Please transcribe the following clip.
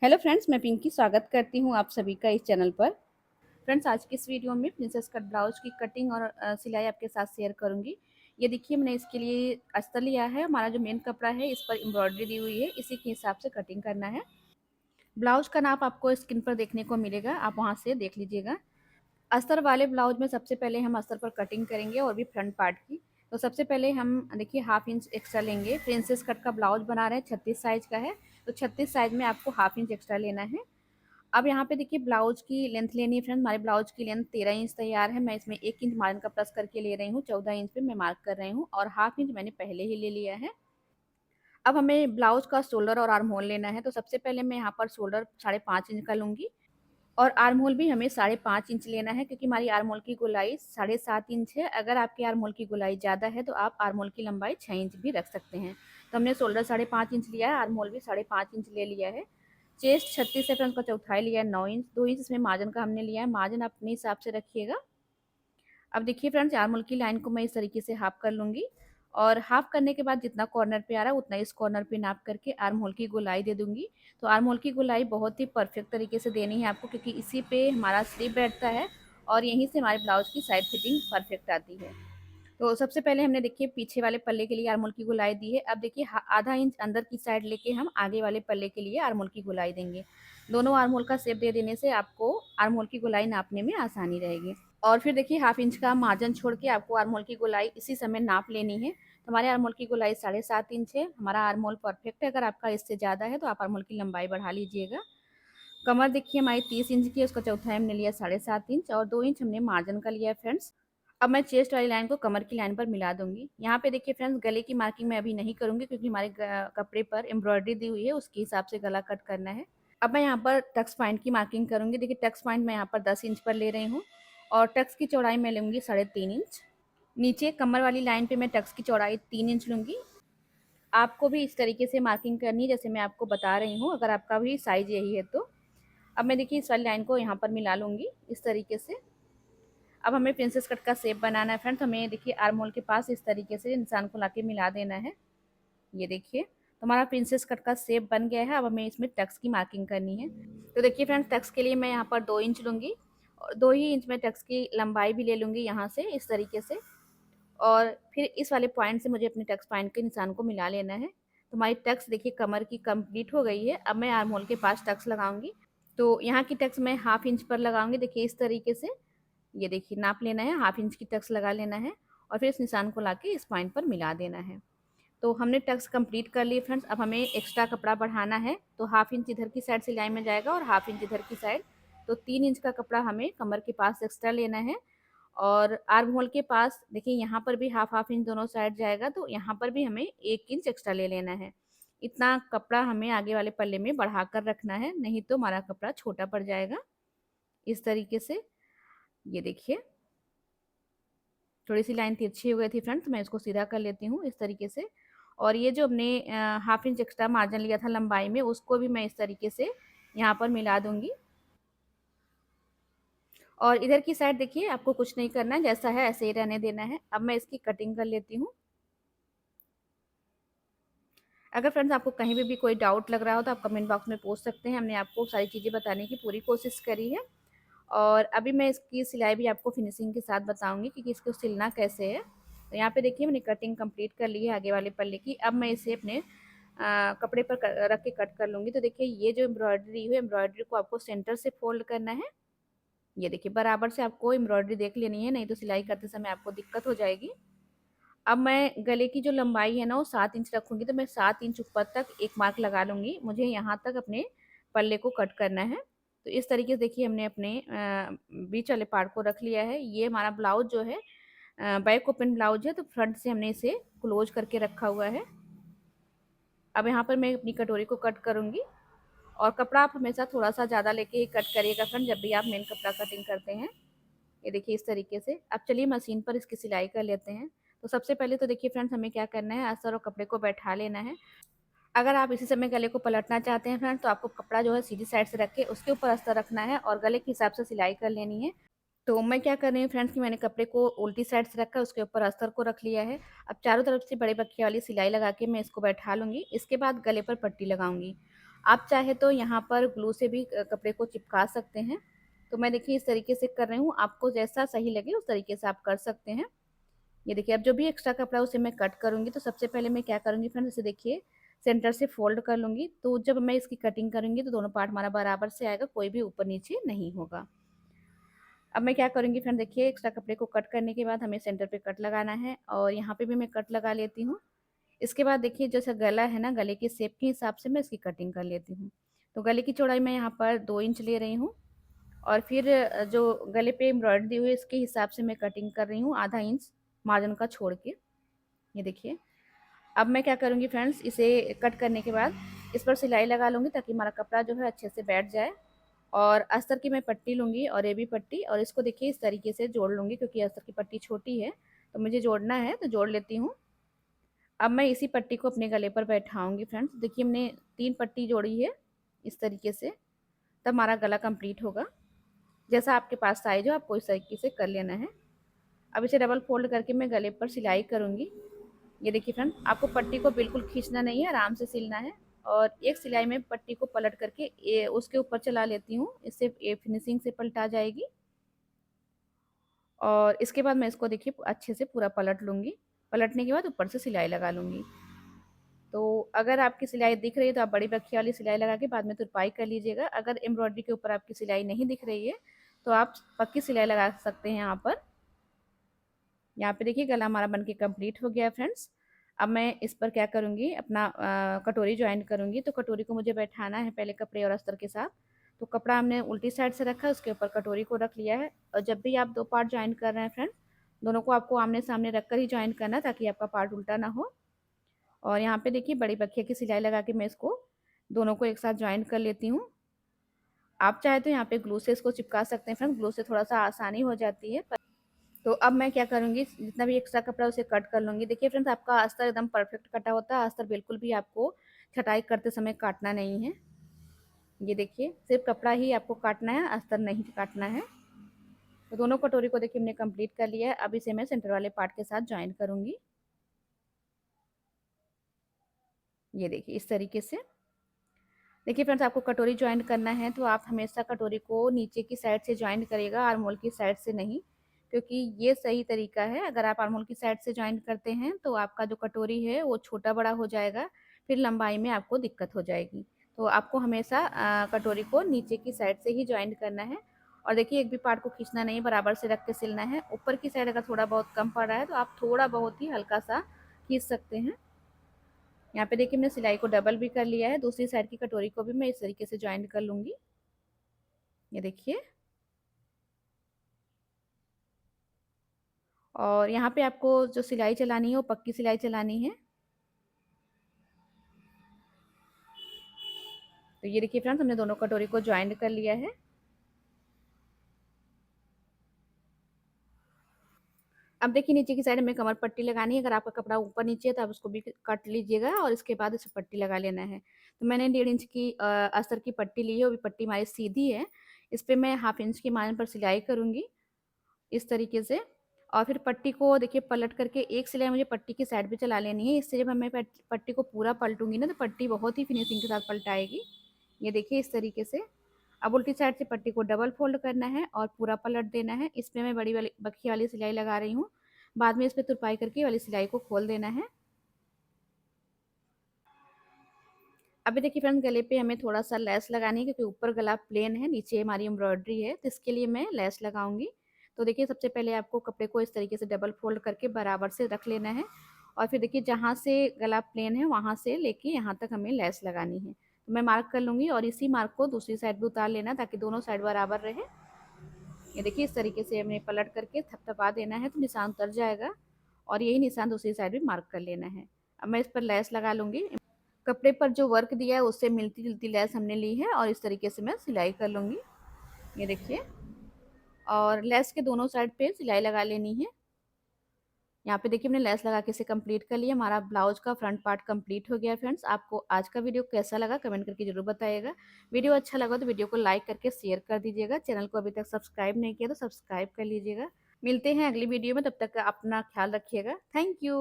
Hello friends, मैं पिंकी स्वागत करती हूँ आप सभी का इस चैनल पर। फ्रेंड्स, आज की इस वीडियो में प्रिंसेस कट ब्लाउज की कटिंग और सिलाई आपके साथ शेयर करूँगी। ये देखिए, मैंने इसके लिए अस्तर लिया है। हमारा जो मेन कपड़ा है इस पर एम्ब्रॉयडरी दी हुई है, इसी के हिसाब से कटिंग करना है। ब्लाउज का नाप आपको स्क्रीन पर देखने को मिलेगा, आप वहाँ से देख लीजिएगा। अस्तर वाले ब्लाउज में सबसे पहले हम अस्तर पर कटिंग करेंगे और भी फ्रंट पार्ट की। तो सबसे पहले हम देखिए हाफ इंच एक्स्ट्रा लेंगे। प्रिंसेस कट का ब्लाउज बना रहे हैं, 36 साइज का है, तो 36 साइज में आपको हाफ इंच एक्स्ट्रा लेना है। अब यहाँ पे देखिए ब्लाउज की लेंथ लेनी है फ्रेंड। हमारे ब्लाउज की लेंथ 13 इंच तैयार है। मैं इसमें 1 इंच मार्जिन का प्लस करके ले रही हूँ, 14 इंच पे मैं मार्क कर रही हूँ और हाफ इंच मैंने पहले ही ले लिया है। अब हमें ब्लाउज का शोल्डर और आर्म होल लेना है। तो सबसे पहले मैं यहाँ पर शोल्डर 5.5 इंच का लूंगी और आर्म होल भी हमें 5.5 इंच लेना है, क्योंकि हमारी आर्म होल की गोलाई 7.5 इंच है। अगर आपकी आर्म होल की गोलाई ज़्यादा है तो आप आर्म होल की लंबाई 6 इंच भी रख सकते हैं। तो हमने शोल्डर 5.5 इंच लिया है, आर्म होल भी 5.5 इंच ले लिया है। चेस्ट 36 है फ्रेंड्स, का चौथाई लिया है 9 इंच। 2 इंच इसमें मार्जिन का हमने लिया है, मार्जिन अपने हिसाब से रखिएगा। अब देखिए फ्रेंड्स, आर्म होल की लाइन को मैं इस तरीके से हाफ कर लूंगी और हाफ करने के बाद जितना कॉर्नर पे आ रहा है उतना इस कॉर्नर पे नाप करके आर्म होल की गोलाई दे दूंगी। तो आर्म होल की गोलाई बहुत ही परफेक्ट तरीके से देनी है आपको, क्योंकि इसी पे हमारा स्लीव बैठता है और यहीं से हमारे ब्लाउज की साइड फिटिंग परफेक्ट आती है। तो सबसे पहले हमने देखिए पीछे वाले पल्ले के लिए आर्म होल की गोलाई दी है। अब देखिए आधा इंच अंदर की साइड लेके हम आगे वाले पल्ले के लिए आर्म होल की गोलाई देंगे। दोनों आर्म होल का शेप दे देने से आपको आर्म होल की गोलाई नापने में आसानी रहेगी। और फिर देखिए हाफ इंच का मार्जिन छोड़ के आपको आर्म होल की गोलाई इसी समय नाप लेनी है। तो हमारे आर्म होल की गोलाई 7.5 इंच है। हमारा आर्म होल परफेक्ट है। अगर आपका इससे ज़्यादा है तो आप आर्म होल की लंबाई बढ़ा लीजिएगा। कमर देखिए हमारी 30 इंच की है, उसका चौथाई हमने लिया 7.5 इंच और 2 इंच हमने मार्जिन का लिया है फ्रेंड्स। अब मैं चेस्ट वाली लाइन को कमर की लाइन पर मिला दूंगी। यहाँ पे देखिए फ्रेंड्स, गले की मार्किंग मैं अभी नहीं करूंगी, क्योंकि हमारे कपड़े पर एम्ब्रॉयडरी दी हुई है, उसके हिसाब से गला कट करना है। अब मैं यहाँ पर टक्स पॉइंट की मार्किंग करूंगी। देखिए टक्स पॉइंट मैं यहाँ पर 10 इंच पर ले रही हूँ और टक्स की चौड़ाई मैं लूंगी 3.5 इंच। नीचे कमर वाली लाइन पे मैं टक्स की चौड़ाई 3 इंच लूंगी। आपको भी इस तरीके से मार्किंग करनी है जैसे मैं आपको बता रही हूँ, अगर आपका भी साइज यही है तो। अब मैं देखिए इस वाली लाइन को यहाँ पर मिला लूंगी इस तरीके से। अब हमें प्रिंसेस कट का शेप बनाना है फ्रेंड्स। हमें देखिए आर्म होल के पास इस तरीके से निशान को लाके मिला देना है। ये देखिए, तो हमारा प्रिंसेस कट का शेप बन गया है। अब हमें इसमें टक्स की मार्किंग करनी है। तो देखिए फ्रेंड्स, टक्स के लिए मैं यहाँ पर 2 इंच लूंगी और 2 ही इंच में टक्स की लंबाई भी ले लूंगी यहाँ से इस तरीके से। और फिर इस वाले पॉइंट से मुझे अपने टक्स पॉइंट के निशान को मिला लेना है। तो हमारी टक्स देखिए कमर की कंप्लीट हो गई है। अब मैं आर्म होल के पास टक्स लगाऊंगी। तो यहाँ की टक्स मैं हाफ इंच पर लगाऊंगी, देखिए इस तरीके से। ये देखिए नाप लेना है, हाफ इंच की टक्स लगा लेना है और फिर इस निशान को लाके इस पॉइंट पर मिला देना है। तो हमने टक्स कंप्लीट कर लिए फ्रेंड्स। अब हमें एक्स्ट्रा कपड़ा बढ़ाना है। तो हाफ इंच इधर की साइड सिलाई में जाएगा और हाफ इंच इधर की साइड। तो 3 इंच का कपड़ा हमें कमर के पास एक्स्ट्रा लेना है और आर्म होल के पास देखिए यहाँ पर भी हाफ हाफ इंच दोनों साइड जाएगा, तो यहाँ पर भी हमें 1 इंच एक्स्ट्रा ले लेना है। इतना कपड़ा हमें आगे वाले पल्ले में बढ़ा कर रखना है, नहीं तो हमारा कपड़ा छोटा पड़ जाएगा। इस तरीके से ये देखिए थोड़ी सी लाइन तिरछी हो गई थी फ्रेंड्स, मैं इसको सीधा कर लेती हूँ इस तरीके से। और ये जो हमने हाफ इंच एक्स्ट्रा मार्जिन लिया था लंबाई में, उसको भी मैं इस तरीके से यहाँ पर मिला दूंगी। और इधर की साइड देखिए आपको कुछ नहीं करना है, जैसा है ऐसे ही रहने देना है। अब मैं इसकी कटिंग कर लेती हूँ। अगर फ्रेंड्स आपको कहीं भी कोई डाउट लग रहा हो तो आप कमेंट बॉक्स में पूछ सकते हैं। हमने आपको सारी चीज़ें बताने की पूरी कोशिश करी है। और अभी मैं इसकी सिलाई भी आपको फिनिशिंग के साथ बताऊंगी कि इसको सिलना कैसे है। तो यहाँ पे देखिए मैंने कटिंग कंप्लीट कर ली है आगे वाले पल्ले की। अब मैं इसे अपने कपड़े पर रख के कट कर लूँगी। तो देखिए ये जो एम्ब्रॉयडरी है, एम्ब्रॉयडरी को आपको सेंटर से फोल्ड करना है। ये देखिए बराबर से आपको एम्ब्रॉयडरी देख लेनी है, नहीं तो सिलाई करते समय आपको दिक्कत हो जाएगी। अब मैं गले की जो लंबाई है ना वो 7 इंच रखूँगी, तो मैं 7 इंच ऊपर तक एक मार्क लगा लूँगी। मुझे यहाँ तक अपने पल्ले को कट करना है। तो इस तरीके से देखिए हमने अपने बीच वाले पार्ट को रख लिया है। ये हमारा ब्लाउज जो है बैक ओपन ब्लाउज है, तो फ्रंट से हमने इसे क्लोज करके रखा हुआ है। अब यहाँ पर मैं अपनी कटोरी को कट करूँगी और कपड़ा आप हमेशा थोड़ा सा ज़्यादा लेके ही कट करिएगा फ्रेंड, जब भी आप मेन कपड़ा कटिंग करते हैं। ये देखिए इस तरीके से। अब चलिए मशीन पर इसकी सिलाई कर लेते हैं। तो सबसे पहले तो देखिए फ्रेंड्स हमें क्या करना है, अस्तर और कपड़े को बैठा लेना है। अगर आप इसी समय गले को पलटना चाहते हैं फ्रेंड्स, तो आपको कपड़ा जो है सीधी साइड से रख के उसके ऊपर अस्तर रखना है और गले के हिसाब से सिलाई कर लेनी है। तो मैं क्या कर रही हूँ फ्रेंड्स कि मैंने कपड़े को उल्टी साइड से रखा, उसके ऊपर अस्तर को रख लिया है। अब चारों तरफ से बड़े बक्खे वाली सिलाई लगा के मैं इसको बैठा लूँगी। इसके बाद गले पर पट्टी लगाऊंगी। आप चाहे तो यहाँ पर ग्लू से भी कपड़े को चिपका सकते हैं। तो मैं देखिए इस तरीके से कर रही हूँ, आपको जैसा सही लगे उस तरीके से आप कर सकते हैं। ये देखिए अब जो भी एक्स्ट्रा कपड़ा उसे मैं कट करूँगी। तो सबसे पहले मैं क्या करूँगी फ्रेंड्स, इसे देखिए सेंटर से फोल्ड कर लूँगी। तो जब मैं इसकी कटिंग करूँगी तो दोनों पार्ट हमारा बराबर से आएगा, कोई भी ऊपर नीचे नहीं होगा। अब मैं क्या करूँगी फ्रेंड, देखिए एक्स्ट्रा कपड़े को कट करने के बाद हमें सेंटर पे कट लगाना है और यहाँ पे भी मैं कट लगा लेती हूँ। इसके बाद देखिए जैसा गला है ना, गले के शेप के हिसाब से मैं इसकी कटिंग कर लेती हूँ। तो गले की चौड़ाई मैं यहाँ पर 2 इंच ले रही हूँ और फिर जो गले पे एम्ब्रॉयडरी दी हुई है इसके हिसाब से मैं कटिंग कर रही हूँ, आधा इंच मार्जिन का छोड़ के। ये देखिए अब मैं क्या करूँगी फ्रेंड्स, इसे कट करने के बाद इस पर सिलाई लगा लूँगी ताकि हमारा कपड़ा जो है अच्छे से बैठ जाए। और अस्तर की मैं पट्टी लूँगी और ये भी पट्टी, और इसको देखिए इस तरीके से जोड़ लूँगी क्योंकि अस्तर की पट्टी छोटी है तो मुझे जोड़ना है, तो जोड़ लेती हूँ। अब मैं इसी पट्टी को अपने गले पर बैठाऊँगी फ्रेंड्स। देखिए हमने 3 पट्टी जोड़ी है इस तरीके से, तब हमारा गला कंप्लीट होगा। जैसा आपके पास साइज़ हो आपको इस तरीके से कर लेना है। अब इसे डबल फोल्ड करके मैं गले पर सिलाई करूँगी। ये देखिए फ्रेंड, आपको पट्टी को बिल्कुल खींचना नहीं है, आराम से सिलना है। और एक सिलाई में पट्टी को पलट करके उसके ऊपर चला लेती हूँ, इससे ये फिनिशिंग से पलटा जाएगी। और इसके बाद मैं इसको देखिए अच्छे से पूरा पलट लूँगी। पलटने के बाद ऊपर से सिलाई लगा लूँगी। तो अगर आपकी सिलाई दिख रही है तो आप बड़ी बखिया वाली सिलाई लगा के बाद में तुरपाई कर लीजिएगा। अगर एम्ब्रॉयडरी के ऊपर आपकी सिलाई नहीं दिख रही है तो आप पक्की सिलाई लगा सकते हैं यहाँ पर। यहाँ पे देखिए गला हमारा बनके कंप्लीट हो गया है फ्रेंड्स। अब मैं इस पर क्या करूँगी, अपना कटोरी जॉइन करूँगी। तो कटोरी को मुझे बैठाना है पहले कपड़े और अस्तर के साथ। तो कपड़ा हमने उल्टी साइड से रखा है, उसके ऊपर कटोरी को रख लिया है। और जब भी आप 2 पार्ट जॉइन कर रहे हैं फ्रेंड्स, दोनों को आपको आमने-सामने रख कर ही जॉइन करना है ताकि आपका पार्ट उल्टा ना हो। और यहाँ पे देखिए बड़ी बखिया की सिलाई लगा के मैं इसको दोनों को एक साथ जॉइन कर लेती हूँ। आप चाहे तो यहाँ पे ग्लू से इसको चिपका सकते हैं फ्रेंड्स, ग्लू से थोड़ा-सा आसानी हो जाती है। तो अब मैं क्या करूँगी, जितना भी एक्स्ट्रा कपड़ा है उसे कट कर लूँगी। देखिए फ्रेंड्स, आपका अस्तर एकदम परफेक्ट कटा होता है, अस्तर बिल्कुल भी आपको छटाई करते समय काटना नहीं है। ये देखिए सिर्फ कपड़ा ही आपको काटना है, अस्तर नहीं काटना है। तो दोनों कटोरी को देखिए हमने कंप्लीट कर लिया है। अब इसे मैं सेंटर वाले पार्ट के साथ जॉइन करूँगी। ये देखिए इस तरीके से। देखिए फ्रेंड्स, आपको कटोरी जॉइन करना है तो आप हमेशा कटोरी को नीचे की साइड से जॉइन करिएगा, आर्महोल की साइड से नहीं, क्योंकि ये सही तरीका है। अगर आप आर्महोल की साइड से जॉइन करते हैं तो आपका जो कटोरी है वो छोटा बड़ा हो जाएगा, फिर लंबाई में आपको दिक्कत हो जाएगी। तो आपको हमेशा कटोरी को नीचे की साइड से ही जॉइन करना है। और देखिए एक भी पार्ट को खींचना नहीं, बराबर से रख के सिलना है। ऊपर की साइड अगर थोड़ा बहुत कम पड़ रहा है तो आप थोड़ा बहुत ही हल्का सा खींच सकते हैं। यहाँ पे देखिए मैंने सिलाई को डबल भी कर लिया है। दूसरी साइड की कटोरी को भी मैं इस तरीके से जॉइन कर लूँगी। ये देखिए। और यहाँ पे आपको जो सिलाई चलानी है वो पक्की सिलाई चलानी है। तो ये देखिए फ्रेंड्स, हमने दोनों कटोरी को जॉइन कर लिया है। अब देखिए नीचे की साइड में कमर पट्टी लगानी है। अगर आपका कपड़ा ऊपर नीचे है तो आप उसको भी काट लीजिएगा और इसके बाद इसे पट्टी लगा लेना है। तो मैंने 1.5 इंच की अस्तर की पट्टी ली है, वो भी पट्टी हमारी सीधी है। इस पे मैं 1/2 इंच की मार्जिन पर सिलाई करूँगी इस तरीके से। और फिर पट्टी को देखिए पलट करके एक सिलाई मुझे पट्टी की साइड पे चला लेनी है। इससे जब मैं पट्टी को पूरा पलटूंगी ना तो पट्टी बहुत ही फिनिशिंग के साथ पलटाएगी। ये देखिए इस तरीके से। अब उल्टी साइड से पट्टी को डबल फोल्ड करना है और पूरा पलट देना है। इसमें मैं बड़ी वाली बखी वाली सिलाई लगा रही हूँ। बाद में इस पर तुरपाई करके वाली सिलाई को खोल देना है। अभी देखिए फ्रेंड्स, गले पे हमें थोड़ा सा लेस लगानी है क्योंकि ऊपर गला प्लेन है, नीचे हमारी एम्ब्रॉयडरी है, तो इसके लिए मैं लेस लगाऊंगी। तो देखिए सबसे पहले आपको कपड़े को इस तरीके से डबल फोल्ड करके बराबर से रख लेना है। और फिर देखिए जहाँ से गला प्लेन है वहाँ से लेके यहाँ तक हमें लेस लगानी है। तो मैं मार्क कर लूँगी और इसी मार्क को दूसरी साइड भी उतार लेना ताकि दोनों साइड बराबर रहे। ये देखिए इस तरीके से हमें पलट करके थपथपा देना है तो निशान उतर जाएगा। और यही निशान दूसरी साइड भी मार्क कर लेना है। अब मैं इस पर लेस लगा लूँगी। कपड़े पर जो वर्क दिया है उससे मिलती जुलती लेस हमने ली है और इस तरीके से मैं सिलाई कर लूँगी। ये देखिए। और लेस के दोनों साइड पे सिलाई लगा लेनी है। यहाँ पे देखिए हमने लेस लगा के इसे कंप्लीट कर लिया। हमारा ब्लाउज का फ्रंट पार्ट कंप्लीट हो गया फ्रेंड्स। आपको आज का वीडियो कैसा लगा कमेंट करके जरूर बताइएगा। वीडियो अच्छा लगा तो वीडियो को लाइक करके शेयर कर दीजिएगा। चैनल को अभी तक सब्सक्राइब नहीं किया तो सब्सक्राइब कर लीजिएगा। मिलते हैं अगली वीडियो में, तब तक अपना ख्याल रखिएगा। Thank you.